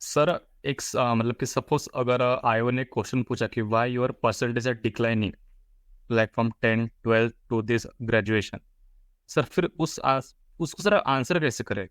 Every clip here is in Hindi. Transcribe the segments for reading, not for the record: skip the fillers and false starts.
सर मतलब कि सपोज अगर आयो ने क्वेश्चन पूछा कि why your percentage are declining like from 10 12 to this graduation, sir फिर उसको सर आंसर कैसे करें?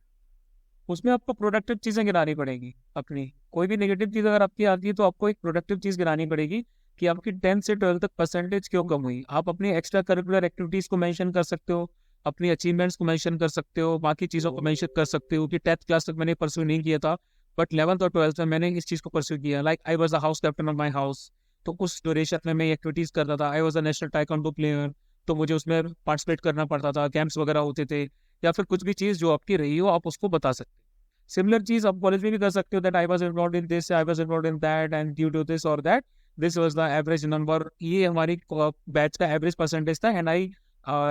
उसमें आपको प्रोडक्टिव चीजें गिनानी पड़ेगी अपनी। कोई भी नेगेटिव चीज अगर आपकी आती है तो आपको एक प्रोडक्टिव चीज गिनानी पड़ेगी कि आपकी 10 से 12 तक परसेंटेज क्यों कम हुई। आप अपनी एक्स्ट्रा करिकुलर एक्टिविटीज को मेंशन कर सकते हो, अपनी अचीवमेंट्स को मेंशन कर सकते हो, बाकी चीजों को मेंशन कर सकते हो कि 10th क्लास तक मैंने परस्यू नहीं किया था बट 11th और 12th में मैंने इस चीज को परस्यू किया। Like I was a house captain of my house, तो उस ड्यूरेशन में मैं एक्टिविटीज करता था। I was a national taekwondo player, तो मुझे उसमें पार्टिसिपेट करना पड़ता था, गेम्स वगैरह होते थे। या फिर कुछ भी चीज जो आपकी रही हो आप उसको बता सकते हो। सिमिलर चीज आप कॉलेज में भी कर सकते हो, that I was involved in this, I was involved in that and due to this और that this was the average number. ये हमारी बैच का एवरेज परसेंटेज था एंड आई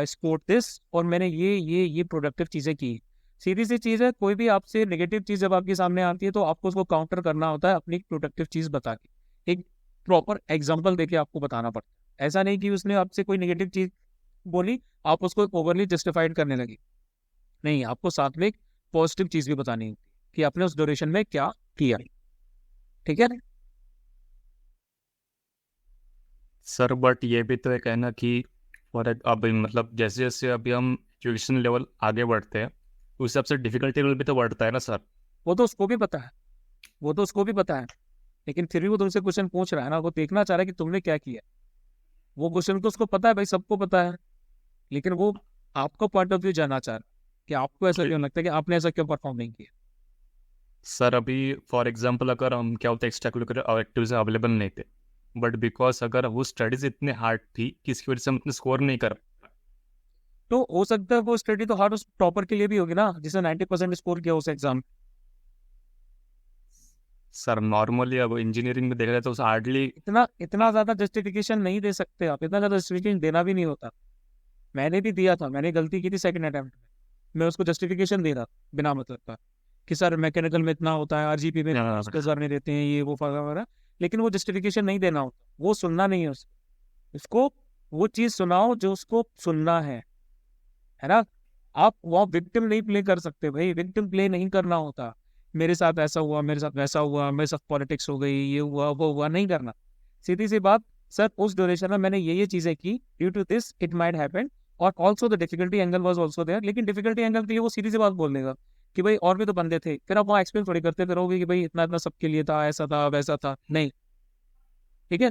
स्कोर्ड दिस, और मैंने ये प्रोडक्टिव चीजें की। सीधी सी चीज है, कोई भी आपसे नेगेटिव चीज जब आपके सामने आती है तो आपको उसको काउंटर करना होता है अपनी प्रोडक्टिव चीज बता के, एक प्रॉपर एग्जाम्पल देके आपको बताना पड़ता है। ऐसा नहीं कि उसने आपसे कोई नेगेटिव चीज बोली आप उसको ओवरली जस्टिफाइड करने लगे। नहीं, आपको साथ में एक पॉजिटिव चीज भी बतानी होती है कि आपने उस ड्यूरेशन में क्या किया। ठीक है। सर बट ये भी तो एक है ना कि और अब मतलब जैसे जैसे अभी हम एजुकेशन लेवल आगे बढ़ते हैं उस हिसाब से डिफिकल्टी लेवल भी तो बढ़ता है ना सर? वो तो उसको भी पता है, वो तो उसको भी पता है, लेकिन फिर भी वो तुमसे क्वेश्चन पूछ रहा है ना, वो देखना चाह रहा है कि तुमने क्या किया। वो क्वेश्चन तो उसको पता है भाई, सबको पता है, लेकिन वो आपका पॉइंट ऑफ व्यू जानना चाह रहा है कि आपको ऐसा क्यों लगता है कि आपने ऐसा क्यों परफॉर्म नहीं किया। सर अभी फॉर एग्जांपल अगर हम क्या होता है एक्स्ट्रा करिकुलर एक्टिविटीज अवेलेबल नहीं थे, बट बिकॉज अगर वो स्टडीज इतने हार्ड थी कि इसकी वजह से हम इतने स्कोर नहीं कर। तो हो सकता है वो स्टडी तो हार्ड उस टॉपर के लिए भी होगी ना, जिसने 90% स्कोर किया उस एग्जाम। सर नॉर्मली अब इंजीनियरिंग में देखा जाए तो हार्डली। इतना इतना ज्यादा जस्टिफिकेशन नहीं दे सकते आप, इतना ज्यादा जस्टिफिकेशन देना भी नहीं होता। मैंने भी दिया था, मैंने गलती की थी सेकंड अटेम्प्ट में, मैं उसको जस्टिफिकेशन दे रहा था बिना मतलब का कि सर मैकेनिकल में इतना होता है, आरजीपी में करने देते हैं, ये वो वगैरह। लेकिन वो जस्टिफिकेशन नहीं देना होता, वो सुनना नहीं है उसको। उसको वो चीज सुनाओ जो उसको सुनना है ना। आप वो विक्टिम नहीं प्ले कर सकते भाई, विक्टिम प्ले नहीं करना होता। मेरे साथ ऐसा हुआ, मेरे साथ वैसा हुआ, मेरे साथ पॉलिटिक्स हो गई, ये हुआ वो हुआ, नहीं करना। सीधी सी बात, सर उस ड्यूरेशन में मैंने ये चीजें की, due to this it might happen, और also the difficulty angle was also there. लेकिन डिफिकल्टी एंगल के लिए वो सीधी सी बात बोल देगा कि भाई और भी तो बंदे थे, फिर आप वहाँ एक्सप्लेन थोड़ी करते फिरोगे कि भाई इतना इतना सबके लिए था, ऐसा था वैसा था, नहीं। ठीक है।